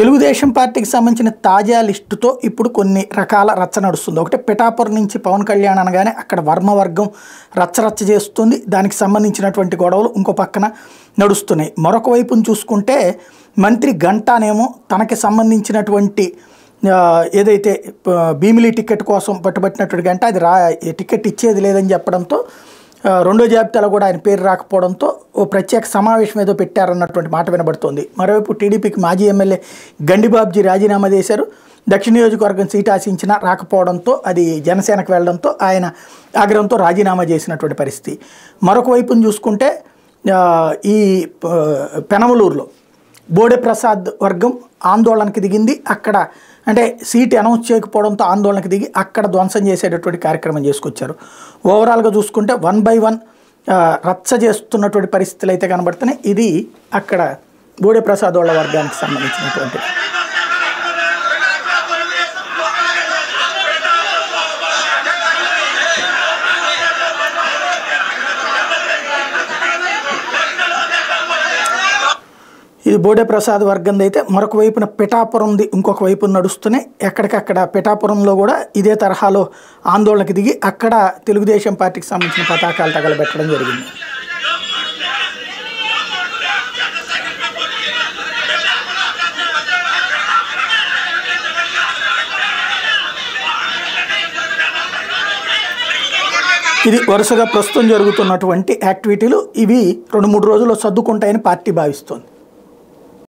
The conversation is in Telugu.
తెలుగుదేశం పార్టీకి సంబంధించిన తాజా లిస్టుతో ఇప్పుడు కొన్ని రకాల రచ్చ నడుస్తుంది. ఒకటి పిఠాపురం నుంచి పవన్ కళ్యాణ్ అనగానే అక్కడ వర్గం రచ్చ చేస్తుంది. దానికి సంబంధించినటువంటి గొడవలు ఇంకో పక్కన నడుస్తున్నాయి. మరొక వైపును చూసుకుంటే మంత్రి గంటానేమో తనకి సంబంధించినటువంటి ఏదైతే భీమిలి టికెట్ కోసం పట్టుబట్టినటువంటి గంట అది టికెట్ ఇచ్చేది లేదని చెప్పడంతో రెండో జాబితాలో కూడా ఆయన పేరు రాకపోవడంతో ఓ ప్రత్యేక సమావేశం ఏదో పెట్టారన్నటువంటి మాట వినబడుతోంది. మరోవైపు టీడీపీకి మాజీ ఎమ్మెల్యే గండిబాబ్జీ రాజీనామా చేశారు. దక్షిణ నియోజకవర్గం సీటు ఆశించినా రాకపోవడంతో అది జనసేనకు వెళ్లడంతో ఆయన ఆగ్రహంతో రాజీనామా చేసినటువంటి పరిస్థితి. మరొక వైపును చూసుకుంటే ఈ పెనమలూరులో బోడే ప్రసాద్ వర్గం ఆందోళనకి దిగింది. అక్కడ అంటే సీటు అనౌన్స్ చేయకపోవడంతో ఆందోళనకు దిగి అక్కడ ధ్వంసం చేసేటటువంటి కార్యక్రమం చేసుకొచ్చారు. ఓవరాల్గా చూసుకుంటే 1 by 1 రచ్చ చేస్తున్నటువంటి పరిస్థితులు అయితే కనబడుతున్నాయి. ఇది అక్కడ బోడే ప్రసాద్ వాళ్ళ వర్గానికి సంబంధించినటువంటి ఇది బోడే ప్రసాద్ వర్గంది. అయితే మరొక వైపున పిఠాపురంది ఇంకొక వైపు నడుస్తున్నాయి. ఎక్కడికక్కడ పిఠాపురంలో కూడా ఇదే తరహాలో ఆందోళనకి దిగి అక్కడ తెలుగుదేశం పార్టీకి సంబంధించిన పతాకాలు తగలబెట్టడం జరిగింది. ఇది వరుసగా ప్రస్తుతం జరుగుతున్నటువంటి యాక్టివిటీలు. ఇవి 2-3 రోజుల్లో సర్దుకుంటాయని పార్టీ భావిస్తోంది.